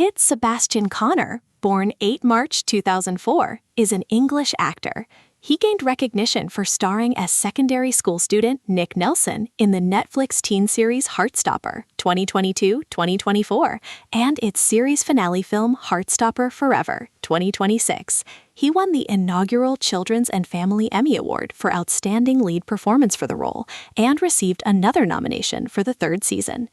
Kid Sebastian Connor, born 8 March 2004, is an English actor. He gained recognition for starring as secondary school student Nick Nelson in the Netflix teen series Heartstopper 2022-2024 and its series finale film Heartstopper Forever 2026. He won the inaugural Children's and Family Emmy Award for Outstanding Lead Performance for the role and received another nomination for the third season.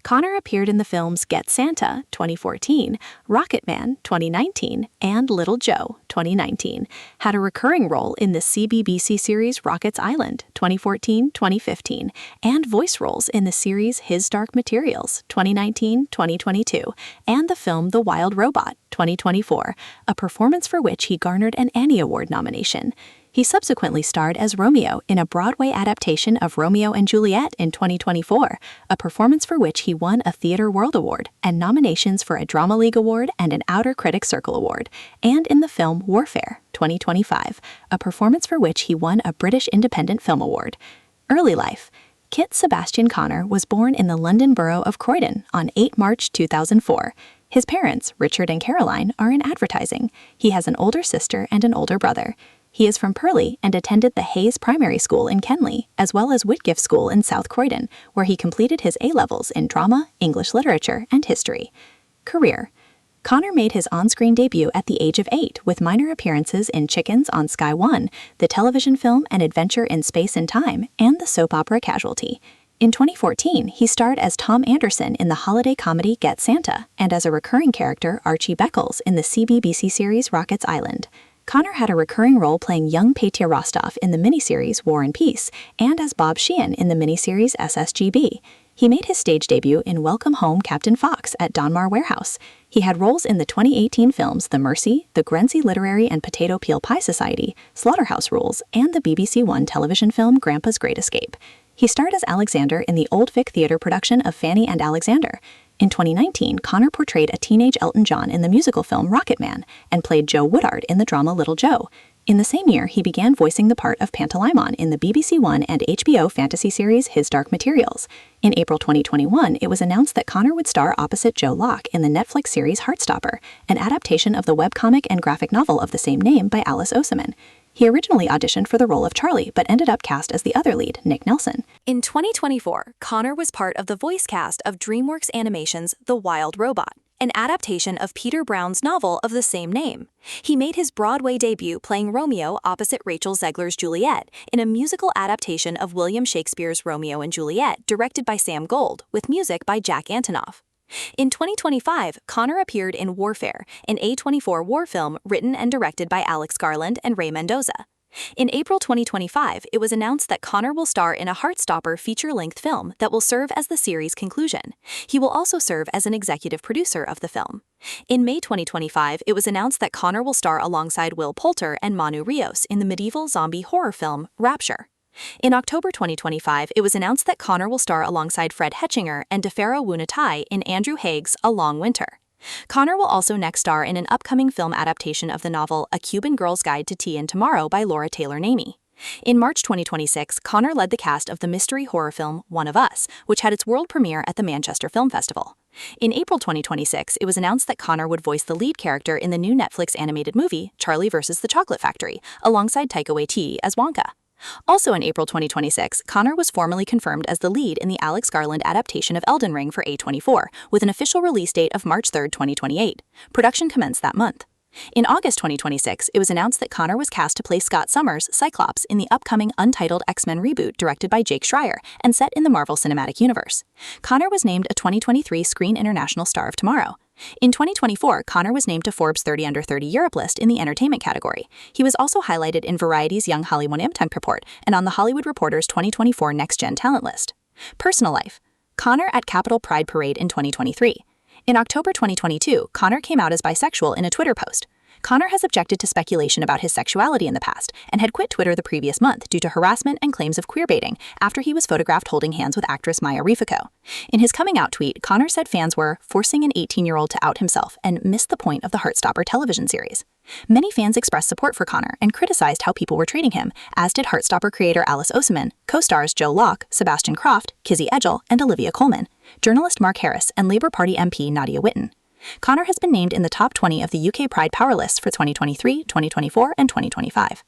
Connor appeared in the films Get Santa 2014, Rocketman 2019, and Little Joe 2019, had a recurring role in the CBBC series Rocket's Island 2014-2015, and voice roles in the series His Dark Materials 2019-2022, and the film The Wild Robot 2024, a performance for which he garnered an Annie Award nomination. He subsequently starred as Romeo in a Broadway adaptation of Romeo and Juliet in 2024, a performance for which he won a Theatre World Award and nominations for a Drama League Award and an Outer Critics Circle Award, and in the film Warfare 2025, a performance for which he won a British Independent Film Award. Early life. Kit Sebastian Connor was born in the London borough of Croydon on 8 March 2004. His parents, Richard and Caroline, are in advertising. He has an older sister and an older brother. He is from Purley and attended the Hayes Primary School in Kenley, as well as Whitgift School in South Croydon, where he completed his A-levels in drama, English literature, and history. Career. Connor made his on-screen debut at the age of 8 with minor appearances in Chickens on Sky One, the television film An Adventure in Space and Time, and the soap opera Casualty. In 2014, he starred as Tom Anderson in the holiday comedy Get Santa, and as a recurring character Archie Beckles in the CBBC series Rocket's Island. Connor had a recurring role playing young Petya Rostov in the miniseries War and Peace, and as Bob Sheehan in the miniseries SSGB. He made his stage debut in Welcome Home, Captain Fox at Donmar Warehouse. He had roles in the 2018 films The Mercy, the Grenzy Literary and Potato Peel Pie Society, Slaughterhouse Rules, and the BBC One television film Grandpa's Great Escape. He starred as Alexander in the Old Vic Theatre production of Fanny and Alexander. In 2019, Connor portrayed a teenage Elton John in the musical film Rocketman and played Joe Woodard in the drama Little Joe. In the same year, he began voicing the part of Pantalaimon in the BBC One and HBO fantasy series His Dark Materials. In April 2021, it was announced that Connor would star opposite Joe Locke in the Netflix series Heartstopper, an adaptation of the webcomic and graphic novel of the same name by Alice Oseman. He originally auditioned for the role of Charlie, but ended up cast as the other lead, Nick Nelson. In 2024, Connor was part of the voice cast of DreamWorks Animation's The Wild Robot, an adaptation of Peter Brown's novel of the same name. He made his Broadway debut playing Romeo opposite Rachel Zegler's Juliet in a musical adaptation of William Shakespeare's Romeo and Juliet, directed by Sam Gold, with music by Jack Antonoff. In 2025, Connor appeared in Warfare, an A24 war film written and directed by Alex Garland and Ray Mendoza. In April 2025, it was announced that Connor will star in a Heartstopper feature-length film that will serve as the series' conclusion. He will also serve as an executive producer of the film. In May 2025, it was announced that Connor will star alongside Will Poulter and Manu Rios in the medieval zombie horror film Rapture. In October 2025, it was announced that Connor will star alongside Fred Hetchinger and Defero Wunatai in Andrew Haig's A Long Winter. Connor will also next star in an upcoming film adaptation of the novel A Cuban Girl's Guide to Tea and Tomorrow by Laura Taylor Namey. In March 2026, Connor led the cast of the mystery horror film One of Us, which had its world premiere at the Manchester Film Festival. In April 2026, it was announced that Connor would voice the lead character in the new Netflix animated movie Charlie vs. the Chocolate Factory, alongside Taika Waititi as Wonka. Also in April 2026, Connor was formally confirmed as the lead in the Alex Garland adaptation of Elden Ring for A24, with an official release date of March 3, 2028. Production commenced that month. In August 2026, it was announced that Connor was cast to play Scott Summers, Cyclops, in the upcoming untitled X-Men reboot directed by Jake Schreier and set in the Marvel Cinematic Universe. Connor was named a 2023 Screen International Star of Tomorrow. In 2024, Connor was named to Forbes 30 Under 30 Europe list in the entertainment category. He was also highlighted in Variety's Young Hollywood Impact Report and on the Hollywood Reporter's 2024 Next Gen Talent list. Personal life. Connor at Capitol Pride Parade in 2023. In October 2022, Connor came out as bisexual in a Twitter post. Connor has objected to speculation about his sexuality in the past and had quit Twitter the previous month due to harassment and claims of queerbaiting after he was photographed holding hands with actress Maya Rifico. In his coming out tweet, Connor said fans were forcing an 18-year-old to out himself and missed the point of the Heartstopper television series. Many fans expressed support for Connor and criticized how people were treating him, as did Heartstopper creator Alice Oseman, co-stars Joe Locke, Sebastian Croft, Kizzy Edgell, and Olivia Colman, journalist Mark Harris, and Labour Party MP Nadia Whitten. Connor has been named in the top 20 of the UK Pride Power List for 2023, 2024, and 2025.